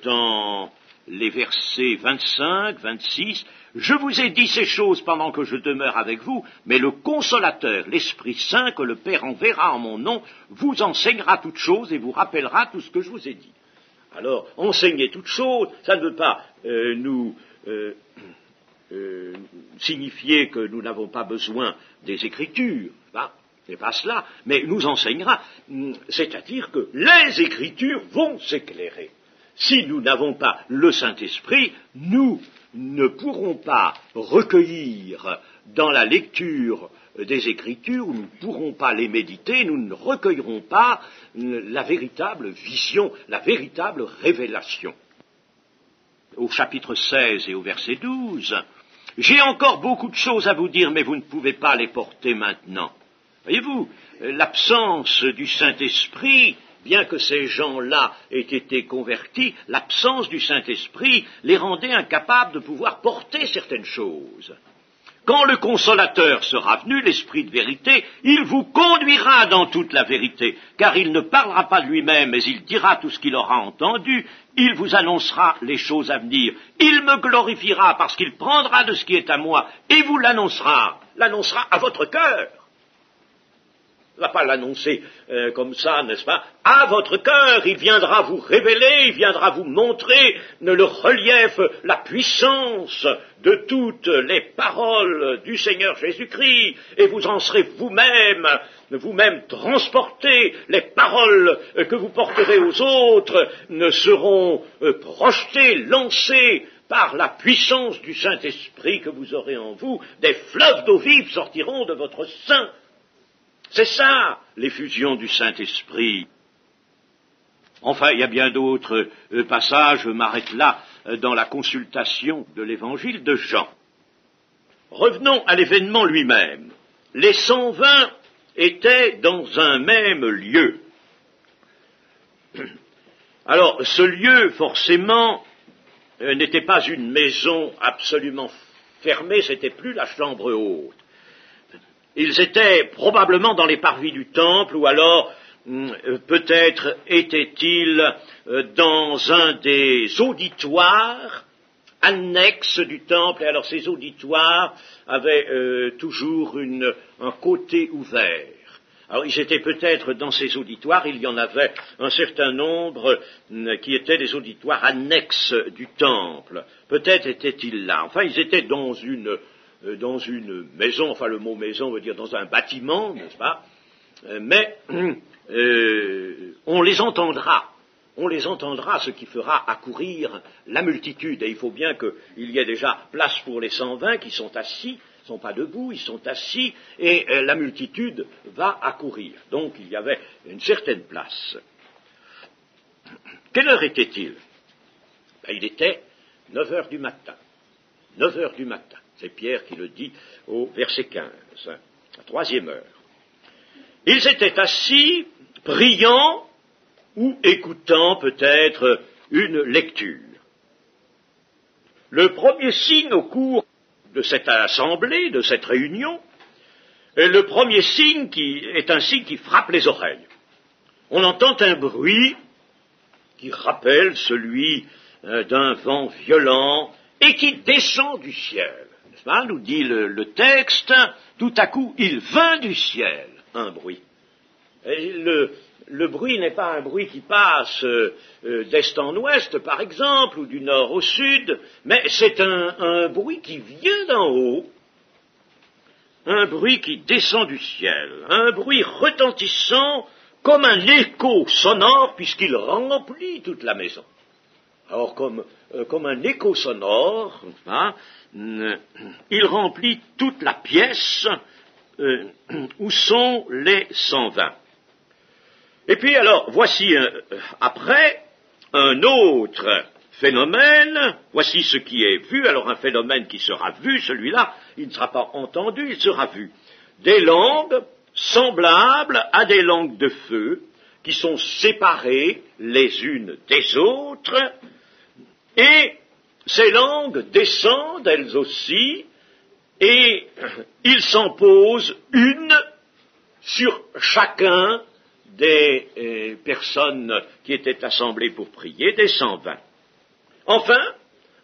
dans les versets 25, 26, je vous ai dit ces choses pendant que je demeure avec vous, mais le Consolateur, l'Esprit Saint, que le Père enverra en mon nom, vous enseignera toutes choses et vous rappellera tout ce que je vous ai dit. Alors, enseigner toutes choses, ça ne veut pas signifier que nous n'avons pas besoin des Écritures, c'est pas cela, mais nous enseignera, c'est-à-dire que les Écritures vont s'éclairer. Si nous n'avons pas le Saint-Esprit, nous ne pourrons pas recueillir dans la lecture des Écritures, nous ne pourrons pas les méditer, nous ne recueillerons pas la véritable vision, la véritable révélation. Au chapitre 16 et au verset 12, « J'ai encore beaucoup de choses à vous dire, mais vous ne pouvez pas les porter maintenant. » Voyez-vous, l'absence du Saint-Esprit, bien que ces gens-là aient été convertis, l'absence du Saint-Esprit les rendait incapables de pouvoir porter certaines choses. Quand le Consolateur sera venu, l'Esprit de vérité, il vous conduira dans toute la vérité, car il ne parlera pas de lui-même, mais il dira tout ce qu'il aura entendu, il vous annoncera les choses à venir. Il me glorifiera parce qu'il prendra de ce qui est à moi et vous l'annoncera à votre cœur. Il ne va pas l'annoncer comme ça, n'est-ce pas? À votre cœur, il viendra vous révéler, il viendra vous montrer le relief, la puissance de toutes les paroles du Seigneur Jésus-Christ, et vous en serez vous-même transportés. Les paroles que vous porterez aux autres ne seront projetées, lancées par la puissance du Saint-Esprit que vous aurez en vous. Des fleuves d'eau vive sortiront de votre sein. C'est ça, l'effusion du Saint-Esprit. Enfin, il y a bien d'autres passages, je m'arrête là, dans la consultation de l'évangile de Jean. Revenons à l'événement lui-même. Les 120 étaient dans un même lieu. Alors, ce lieu, forcément, n'était pas une maison absolument fermée, c'était plus la chambre haute. Ils étaient probablement dans les parvis du temple, ou alors peut-être étaient-ils dans un des auditoires annexes du temple, et alors ces auditoires avaient toujours un côté ouvert. Alors ils étaient peut-être dans ces auditoires, il y en avait un certain nombre qui étaient des auditoires annexes du temple. Peut-être étaient-ils là. Enfin, ils étaient dans une maison, enfin le mot maison veut dire dans un bâtiment, n'est-ce pas? Mais on les entendra, ce qui fera accourir la multitude. Et il faut bien qu'il y ait déjà place pour les 120 qui sont assis, ils ne sont pas debout, ils sont assis, et la multitude va accourir. Donc il y avait une certaine place. Quelle heure était-il? Il était 9 heures du matin. 9 heures du matin. C'est Pierre qui le dit au verset 15, la 3e heure. Ils étaient assis, priant ou écoutant peut-être une lecture. Le premier signe au cours de cette assemblée, de cette réunion, le premier signe est un signe qui frappe les oreilles. On entend un bruit qui rappelle celui d'un vent violent et qui descend du ciel. n'est-ce pas, nous dit le texte, tout à coup il vint du ciel un bruit. Et le bruit n'est pas un bruit qui passe d'est en ouest, par exemple, ou du nord au sud, mais c'est un bruit qui vient d'en haut, un bruit qui descend du ciel, un bruit retentissant comme un écho sonore, puisqu'il remplit toute la maison. Alors, comme un écho sonore, hein, il remplit toute la pièce où sont les 120. Et puis alors, voici après un autre phénomène, voici ce qui est vu, alors un phénomène qui sera vu, celui-là, il ne sera pas entendu, il sera vu. Des langues semblables à des langues de feu, qui sont séparées les unes des autres, et ces langues descendent elles aussi, et il s'en pose une sur chacun des personnes qui étaient assemblées pour prier, des 120. Enfin,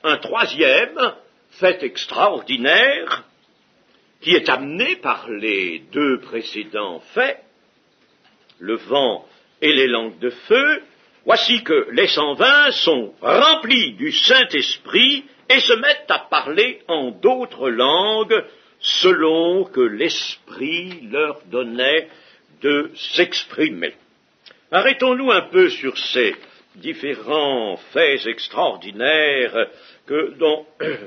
un troisième fait extraordinaire, qui est amené par les deux précédents faits, le vent et les langues de feu. Voici que les 120 sont remplis du Saint-Esprit et se mettent à parler en d'autres langues, selon que l'Esprit leur donnait de s'exprimer. Arrêtons-nous un peu sur ces différents faits extraordinaires que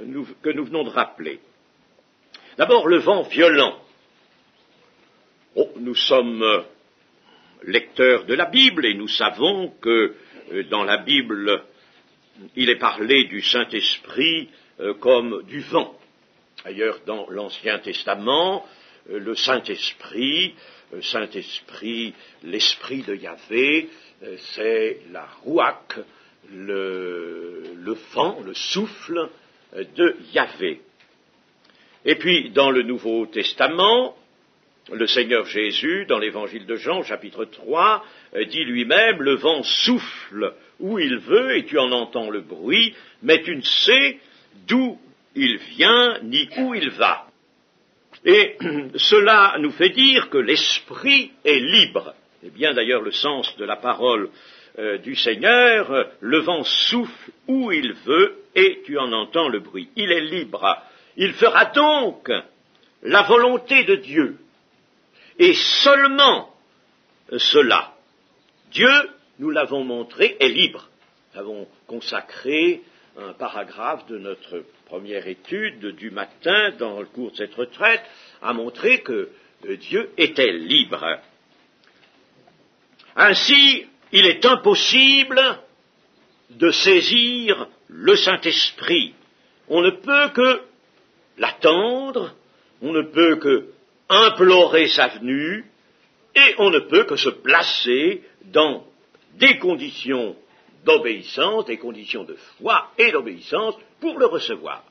nous venons de rappeler. D'abord, le vent violent. Nous sommes lecteurs de la Bible et nous savons que dans la Bible, il est parlé du Saint-Esprit comme du vent. D'ailleurs, dans l'Ancien Testament, le Saint-Esprit, l'Esprit de Yahvé, c'est la rouach, le vent, le souffle de Yahvé. Et puis, dans le Nouveau Testament, le Seigneur Jésus, dans l'Évangile de Jean, chapitre 3, dit lui-même, le vent souffle où il veut et tu en entends le bruit, mais tu ne sais d'où il vient ni où il va. Et cela nous fait dire que l'esprit est libre. C'est bien d'ailleurs le sens de la parole du Seigneur, le vent souffle où il veut et tu en entends le bruit. Il est libre. Il fera donc la volonté de Dieu. Et seulement cela. Dieu, nous l'avons montré, est libre. Nous avons consacré un paragraphe de notre première étude du matin dans le cours de cette retraite à montrer que Dieu était libre. Ainsi, il est impossible de saisir le Saint-Esprit. On ne peut que l'attendre, on ne peut que implorer sa venue, et on ne peut que se placer dans des conditions d'obéissance, des conditions de foi et d'obéissance pour le recevoir.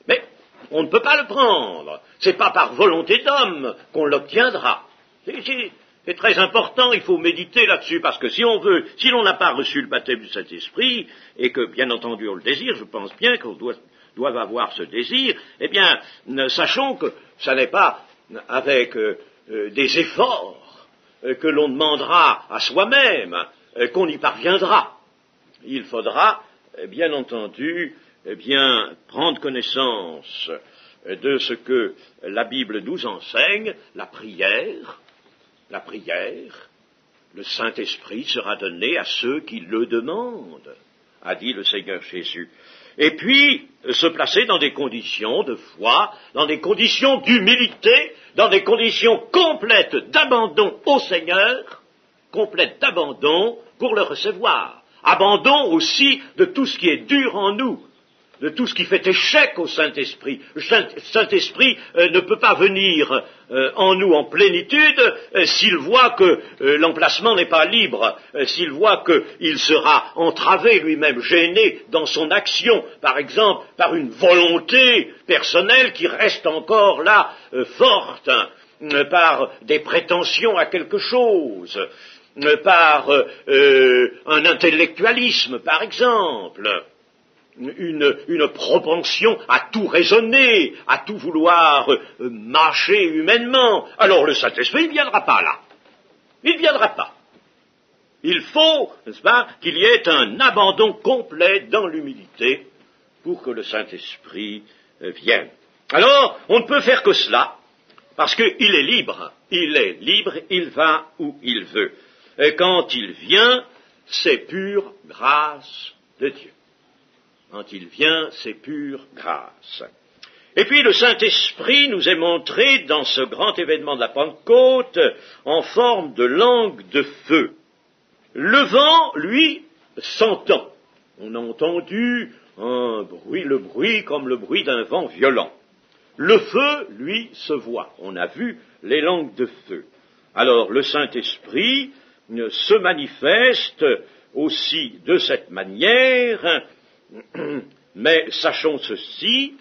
Mais on ne peut pas le prendre. C'est pas par volonté d'homme qu'on l'obtiendra. C'est très important, il faut méditer là-dessus, parce que si l'on n'a pas reçu le baptême du Saint-Esprit, et que bien entendu on le désire, je pense bien qu'on doit avoir ce désir, eh bien, sachons que ça n'est pas avec des efforts que l'on demandera à soi-même qu'on y parviendra. Il faudra, bien entendu, prendre connaissance de ce que la Bible nous enseigne, la prière, le Saint-Esprit sera donné à ceux qui le demandent, a dit le Seigneur Jésus. Et puis, se placer dans des conditions de foi, dans des conditions d'humilité, dans des conditions complètes d'abandon au Seigneur, complètes d'abandon pour le recevoir. Abandon aussi de tout ce qui est dur en nous, de tout ce qui fait échec au Saint-Esprit. Le Saint-Esprit ne peut pas venir en nous en plénitude s'il voit que l'emplacement n'est pas libre, s'il voit qu'il sera entravé lui-même, gêné dans son action, par exemple par une volonté personnelle qui reste encore là forte, par des prétentions à quelque chose, par un intellectualisme, par exemple. une propension à tout raisonner, à tout vouloir mâcher humainement, alors le Saint-Esprit ne viendra pas là. Il ne viendra pas. Il faut, n'est-ce pas, qu'il y ait un abandon complet dans l'humilité pour que le Saint-Esprit vienne. Alors, on ne peut faire que cela, parce qu'il est libre, il va où il veut. Et quand il vient, c'est pure grâce de Dieu. Quand il vient, c'est pure grâce. Et puis le Saint-Esprit nous est montré dans ce grand événement de la Pentecôte en forme de langue de feu. Le vent, lui, s'entend. On a entendu le bruit comme le bruit d'un vent violent. Le feu, lui, se voit. On a vu les langues de feu. Alors le Saint-Esprit se manifeste aussi de cette manière, mais sachons ceci,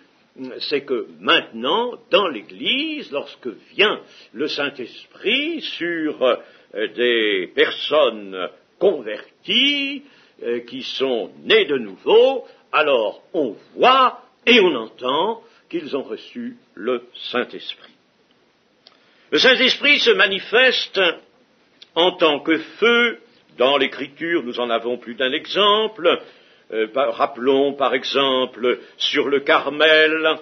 c'est que maintenant, dans l'Église, lorsque vient le Saint-Esprit sur des personnes converties, qui sont nées de nouveau, alors on voit et on entend qu'ils ont reçu le Saint-Esprit. Le Saint-Esprit se manifeste en tant que feu. Dans l'Écriture, nous en avons plus d'un exemple. Rappelons par exemple sur le Carmel,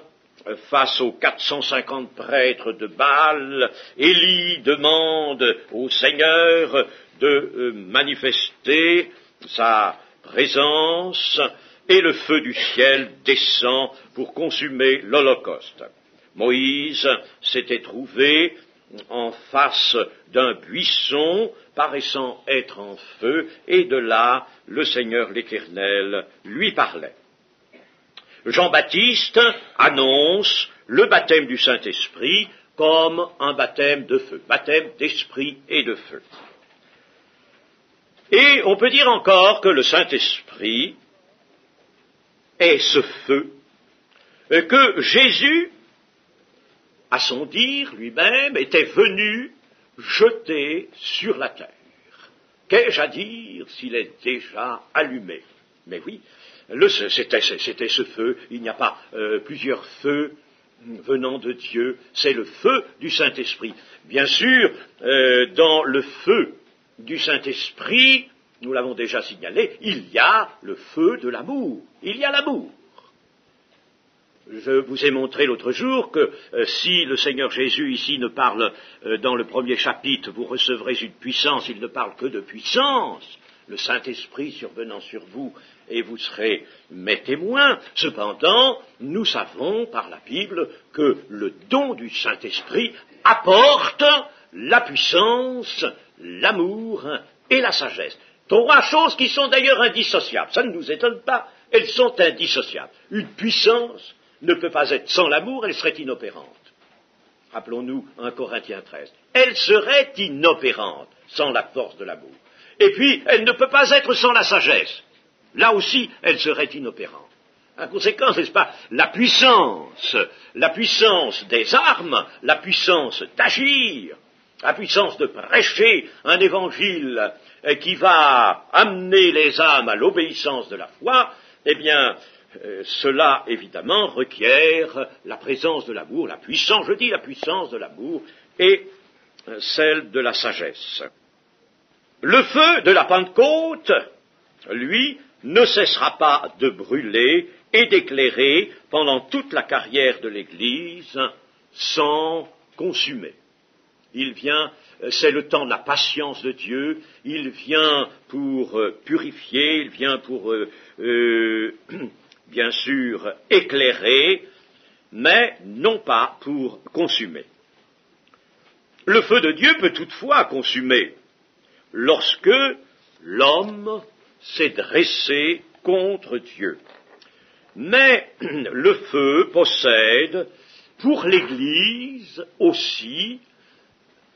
face aux 450 prêtres de Baal, Élie demande au Seigneur de manifester sa présence et le feu du ciel descend pour consumer l'Holocauste. Moïse s'était trouvé en face d'un buisson paraissant être en feu, et de là, le Seigneur l'Éternel lui parlait. Jean-Baptiste annonce le baptême du Saint-Esprit comme un baptême de feu, baptême d'esprit et de feu. Et on peut dire encore que le Saint-Esprit est ce feu que Jésus, à son dire lui-même, était venu jeter sur la terre. Qu'ai-je à dire s'il est déjà allumé? Mais oui, c'était ce feu. Il n'y a pas plusieurs feux venant de Dieu. C'est le feu du Saint-Esprit. Bien sûr, dans le feu du Saint-Esprit, nous l'avons déjà signalé, il y a le feu de l'amour. Il y a l'amour. Je vous ai montré l'autre jour que si le Seigneur Jésus ici ne parle dans le premier chapitre, vous recevrez une puissance, il ne parle que de puissance, le Saint-Esprit survenant sur vous, et vous serez mes témoins. Cependant, nous savons par la Bible que le don du Saint-Esprit apporte la puissance, l'amour et la sagesse. Trois choses qui sont d'ailleurs indissociables. Ça ne nous étonne pas, elles sont indissociables. Une puissance ne peut pas être sans l'amour, elle serait inopérante. Rappelons-nous 1 Corinthiens 13. Elle serait inopérante sans la force de l'amour. Et puis, elle ne peut pas être sans la sagesse. Là aussi, elle serait inopérante. En conséquence, n'est-ce pas, la puissance des armes, la puissance d'agir, la puissance de prêcher un évangile qui va amener les âmes à l'obéissance de la foi, eh bien, cela, évidemment, requiert la présence de l'amour, la puissance de l'amour et celle de la sagesse. Le feu de la Pentecôte, lui, ne cessera pas de brûler et d'éclairer pendant toute la carrière de l'Église sans consumer. Il vient, c'est le temps de la patience de Dieu, il vient pour purifier, il vient pour bien sûr éclairer, mais non pas pour consumer. Le feu de Dieu peut toutefois consumer lorsque l'homme s'est dressé contre Dieu. Mais le feu possède pour l'Église aussi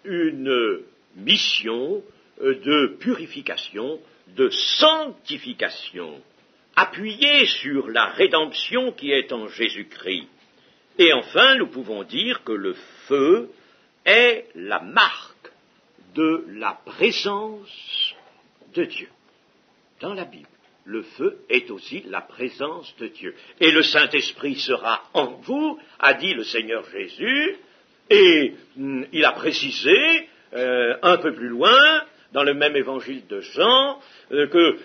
une mission de purification, de sanctification, appuyée sur la rédemption qui est en Jésus-Christ. Et enfin, nous pouvons dire que le feu est la marque de la présence de Dieu dans la Bible. le feu est aussi la présence de Dieu. Et le Saint-Esprit sera en vous, a dit le Seigneur Jésus, et il a précisé un peu plus loin, dans le même évangile de Jean, que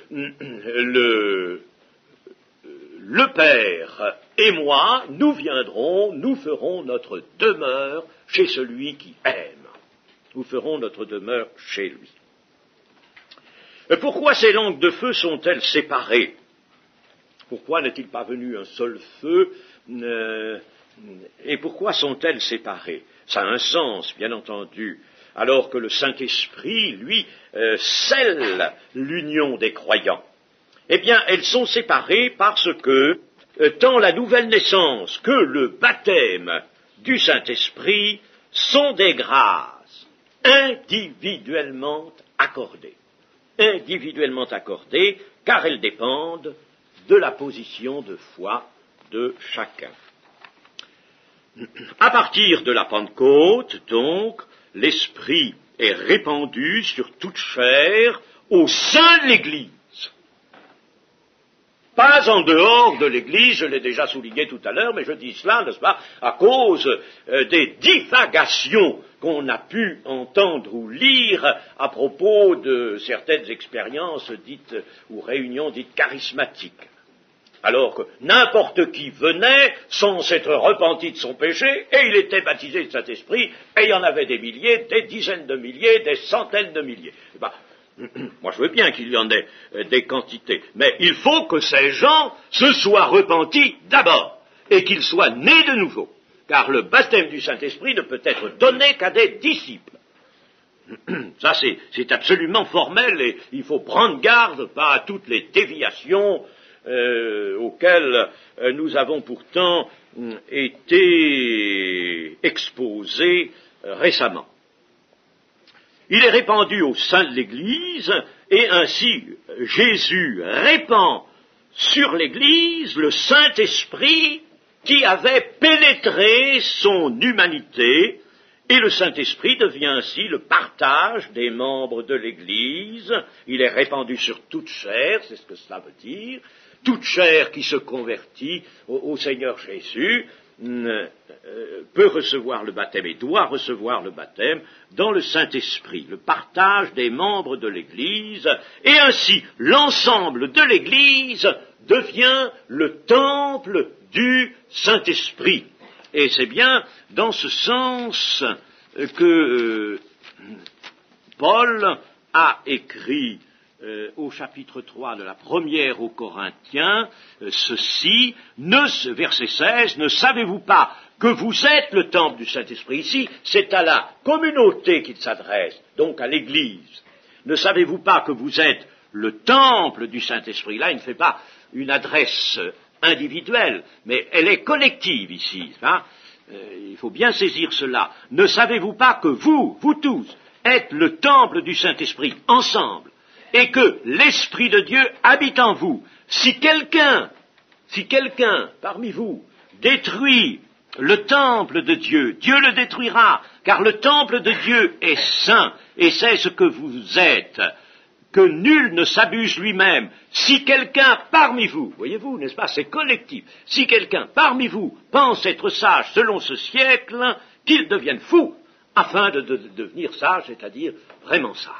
le Père et moi, nous viendrons, nous ferons notre demeure chez celui qui aime. Nous ferons notre demeure chez lui. Pourquoi ces langues de feu sont-elles séparées? Pourquoi n'est-il pas venu un seul feu? Et pourquoi sont-elles séparées? Ça a un sens, bien entendu, alors que le Saint-Esprit, lui, scelle l'union des croyants. Eh bien, elles sont séparées parce que tant la nouvelle naissance que le baptême du Saint-Esprit sont des grâces individuellement accordées. Individuellement accordées, car elles dépendent de la position de foi de chacun. À partir de la Pentecôte, donc, l'Esprit est répandu sur toute chair au sein de l'Église. Pas en dehors de l'Église, je l'ai déjà souligné tout à l'heure, mais je dis cela, n'est-ce pas, à cause des divagations qu'on a pu entendre ou lire à propos de certaines expériences dites ou réunions dites charismatiques. Alors que n'importe qui venait sans s'être repenti de son péché, et il était baptisé de Saint-Esprit, et il y en avait des milliers, des dizaines de milliers, des centaines de milliers. Moi je veux bien qu'il y en ait des quantités, mais il faut que ces gens se soient repentis d'abord, et qu'ils soient nés de nouveau, car le baptême du Saint-Esprit ne peut être donné qu'à des disciples. Ça c'est absolument formel, et il faut prendre garde pas à toutes les déviations auxquelles nous avons pourtant été exposés récemment. Il est répandu au sein de l'Église, et ainsi Jésus répand sur l'Église le Saint-Esprit qui avait pénétré son humanité, et le Saint-Esprit devient ainsi le partage des membres de l'Église. Il est répandu sur toute chair, c'est ce que cela veut dire, toute chair qui se convertit au Seigneur Jésus peut recevoir le baptême et doit recevoir le baptême dans le Saint-Esprit, le partage des membres de l'Église, et ainsi l'ensemble de l'Église devient le temple du Saint-Esprit. Et c'est bien dans ce sens que Paul a écrit au chapitre 3 de la première aux Corinthiens, ceci, verset 16, ne savez-vous pas que vous êtes le temple du Saint-Esprit? Ici, c'est à la communauté qu'il s'adresse, donc à l'Église. Ne savez-vous pas que vous êtes le temple du Saint-Esprit? Là, il ne fait pas une adresse individuelle, mais elle est collective ici. Hein. Il faut bien saisir cela. Ne savez-vous pas que vous tous, êtes le temple du Saint-Esprit, ensemble, et que l'Esprit de Dieu habite en vous? Si quelqu'un parmi vous détruit le temple de Dieu, Dieu le détruira, car le temple de Dieu est saint, et c'est ce que vous êtes, que nul ne s'abuse lui-même. Si quelqu'un parmi vous, voyez-vous, n'est-ce pas, c'est collectif, si quelqu'un parmi vous pense être sage selon ce siècle, qu'il devienne fou, afin de devenir sage, c'est-à-dire vraiment sage.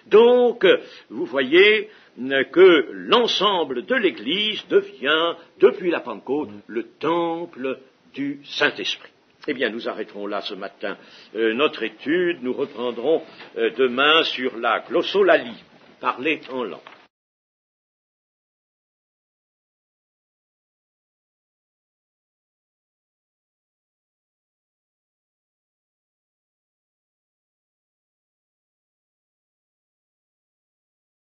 Donc, vous voyez que l'ensemble de l'Église devient, depuis la Pentecôte, le temple du Saint-Esprit. Eh bien, nous arrêterons là ce matin notre étude. Nous reprendrons demain sur la glossolalie, parler en langue.